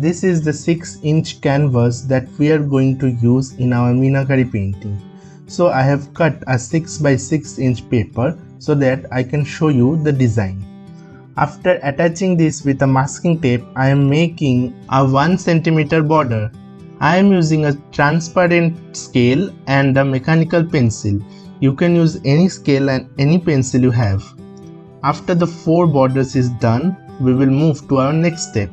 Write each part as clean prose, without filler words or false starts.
This is the 6-inch canvas that we are going to use in our Meenakari painting. So I have cut a 6 by 6 inch paper so that I can show you the design. After attaching this with a masking tape, I am making a 1 cm border. I am using a transparent scale and a mechanical pencil. You can use any scale and any pencil you have. After the 4 borders is done, we will move to our next step.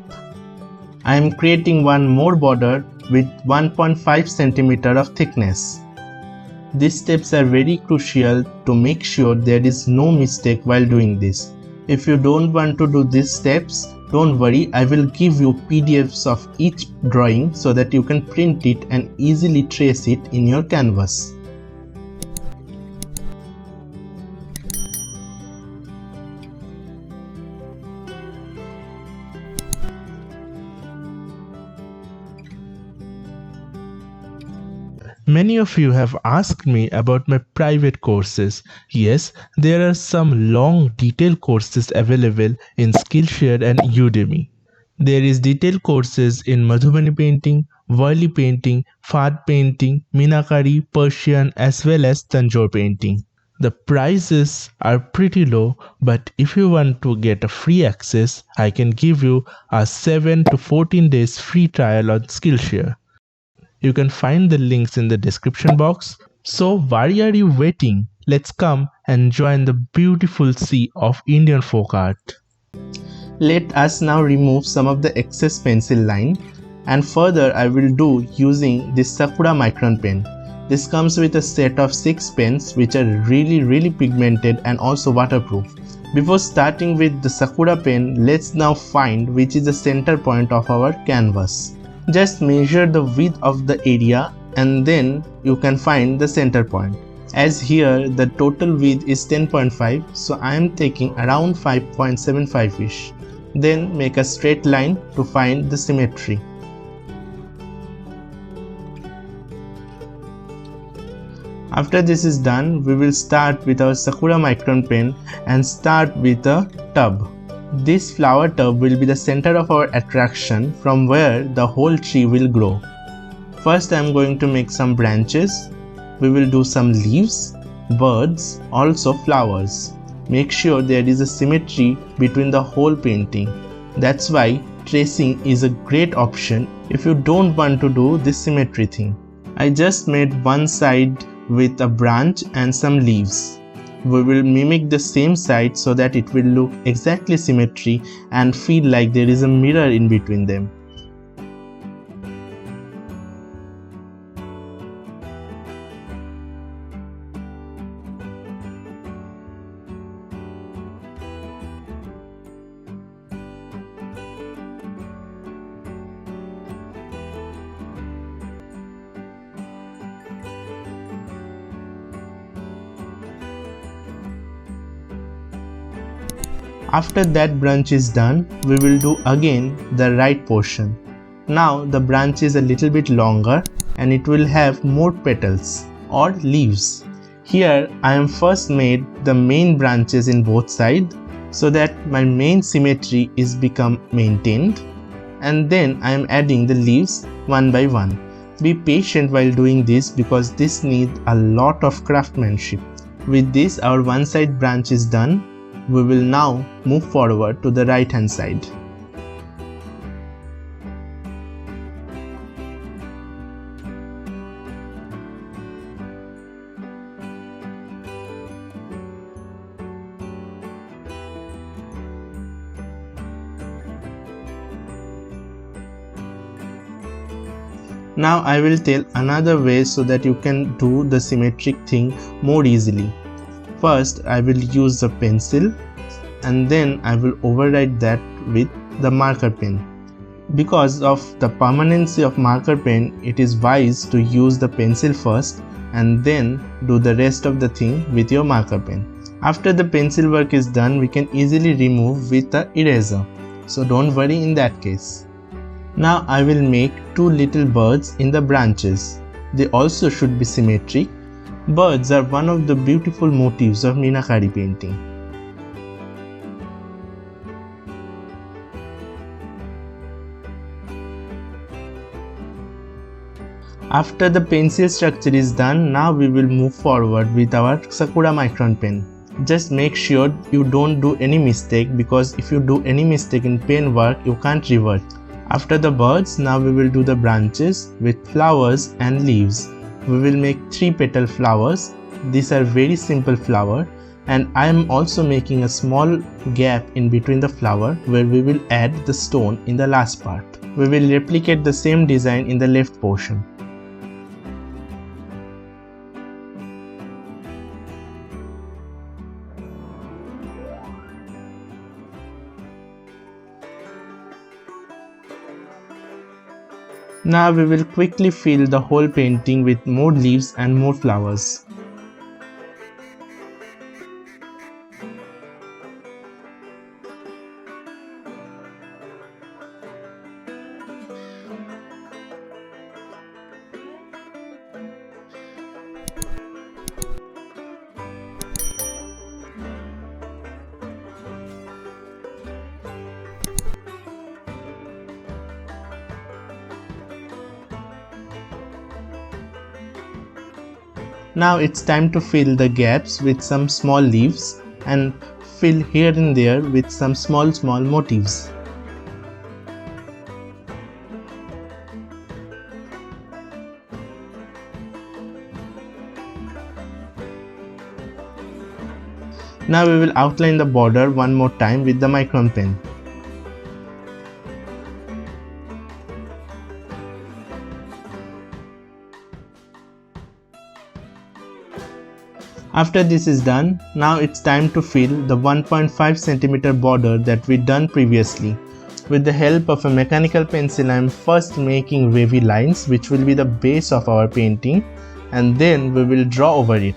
I am creating one more border with 1.5 cm of thickness. These steps are very crucial to make sure there is no mistake while doing this. If you don't want to do these steps, don't worry, I will give you PDFs of each drawing so that you can print it and easily trace it in your canvas. Many of you have asked me about my private courses. Yes, there are some long detailed courses available in Skillshare and Udemy. There is detailed courses in Madhubani painting, Worli painting, Fad painting, Meenakari, Persian as well as Tanjore painting. The prices are pretty low, but if you want to get a free access, I can give you a 7 to 14 days free trial on Skillshare. You can find the links in the description box. So why are you waiting? Let's come and join the beautiful sea of Indian folk art. Let us now remove some of the excess pencil line, and further I will do using this Sakura micron pen. This comes with a set of 6 pens which are really pigmented and also waterproof. Before starting with the Sakura pen, let's now find which is the center point of our canvas. Just measure the width of the area and then you can find the center point. As here the total width is 10.5, so I am taking around 5.75 ish. Then make a straight line to find the symmetry. After this is done, we will start with our Sakura micron pen and start with a tub. This flower tub will be the center of our attraction from where the whole tree will grow. First I am going to make some branches. We will do some leaves, birds, also flowers. Make sure there is a symmetry between the whole painting. That's why tracing is a great option if you don't want to do this symmetry thing. I just made one side with a branch and some leaves. We will mimic the same side so that it will look exactly symmetry and feel like there is a mirror in between them. After that branch is done, we will do again the right portion. Now the branch is a little bit longer and it will have more petals or leaves. Here I am first made the main branches in both sides so that my main symmetry is become maintained, and then I am adding the leaves one by one. Be patient while doing this because this needs a lot of craftsmanship. With this, our one side branch is done. We will now move forward to the right hand side. Now I will tell another way so that you can do the symmetric thing more easily. First I will use the pencil and then I will override that with the marker pen. Because of the permanency of marker pen, it is wise to use the pencil first and then do the rest of the thing with your marker pen. After the pencil work is done, we can easily remove with the eraser. So don't worry in that case. Now I will make two little birds in the branches. They also should be symmetric. Birds are one of the beautiful motifs of Meenakari painting. After the pencil structure is done, now we will move forward with our Sakura Micron pen. Just make sure you don't do any mistake, because if you do any mistake in pen work, you can't revert. After the birds, now we will do the branches with flowers and leaves. We will make 3 petal flowers. These are very simple flower, and I am also making a small gap in between the flower where we will add the stone in the last part. We will replicate the same design in the left portion. Now we will quickly fill the whole painting with more leaves and more flowers. Now it's time to fill the gaps with some small leaves and fill here and there with some small motifs. Now we will outline the border one more time with the micron pen. After this is done, now it's time to fill the 1.5 cm border that we done previously. With the help of a mechanical pencil, I am first making wavy lines which will be the base of our painting, and then we will draw over it.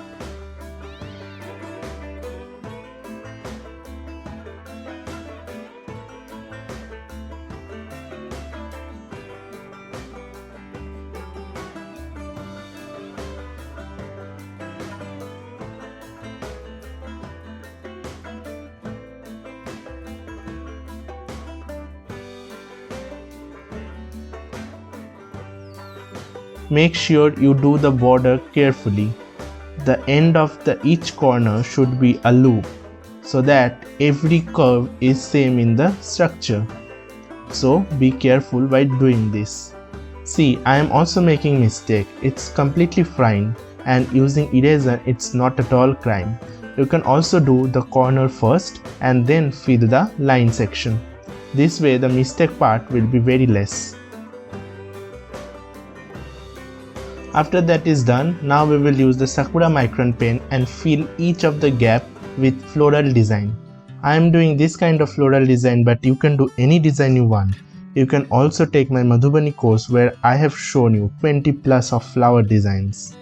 Make sure you do the border carefully. The end of each corner should be a loop, so that every curve is same in the structure. So be careful while doing this. See, I am also making mistake. It's completely fine, and using eraser it's not at all crime. You can also do the corner first and then fill the line section. This way the mistake part will be very less. After that is done, now we will use the Sakura Micron pen and fill each of the gap with floral design. I am doing this kind of floral design, but you can do any design you want. You can also take my Madhubani course where I have shown you 20 plus of flower designs.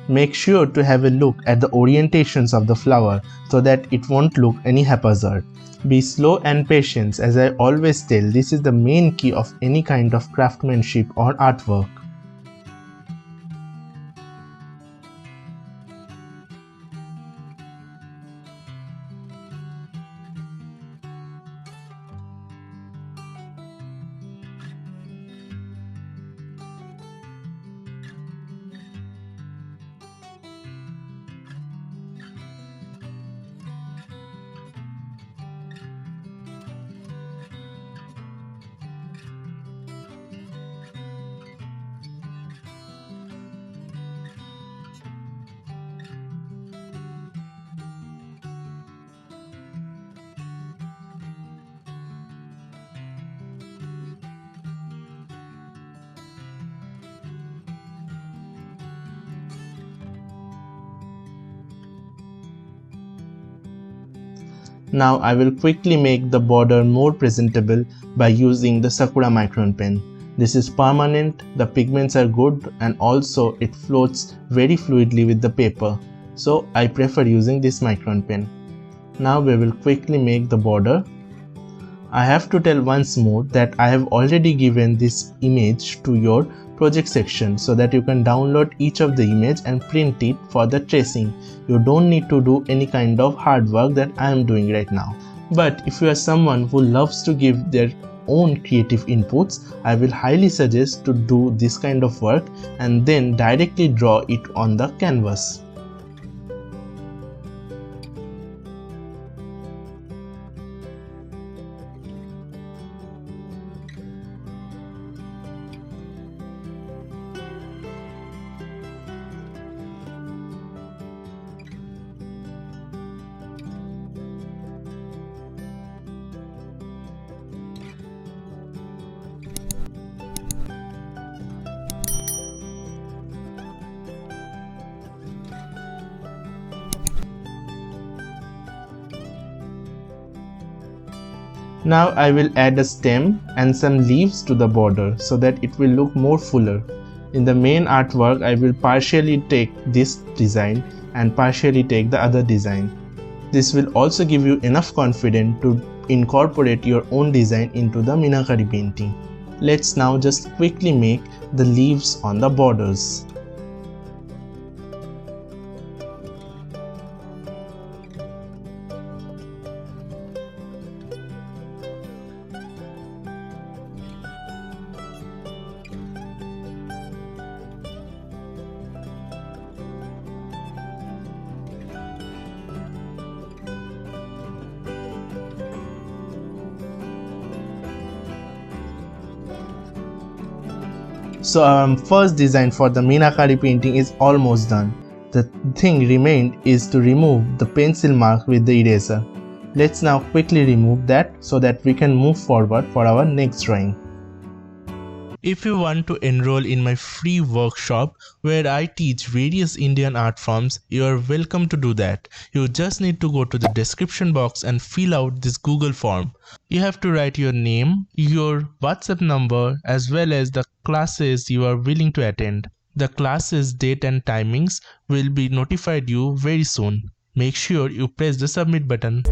Make sure to have a look at the orientations of the flower so that it won't look any haphazard. Be slow and patient, as I always tell, this is the main key of any kind of craftsmanship or artwork. Now I will quickly make the border more presentable by using the Sakura Micron pen. This is permanent, the pigments are good, and also it floats very fluidly with the paper. So I prefer using this micron pen. Now we will quickly make the border. I have to tell once more that I have already given this image to your project section so that you can download each of the image and print it for the tracing. You don't need to do any kind of hard work that I am doing right now. But if you are someone who loves to give their own creative inputs, I will highly suggest to do this kind of work and then directly draw it on the canvas. Now I will add a stem and some leaves to the border so that it will look more fuller. In the main artwork, I will partially take this design and partially take the other design. This will also give you enough confidence to incorporate your own design into the Meenakari painting. Let's now just quickly make the leaves on the borders. So our first design for the Meenakari painting is almost done. The thing remained is to remove the pencil mark with the eraser. Let's now quickly remove that so that we can move forward for our next drawing. If you want to enroll in my free workshop where I teach various Indian art forms, you are welcome to do that. You just need to go to the description box and fill out this Google form. You have to write your name, your WhatsApp number, as well as the classes you are willing to attend. The classes date and timings will be notified you very soon. Make sure you press the submit button.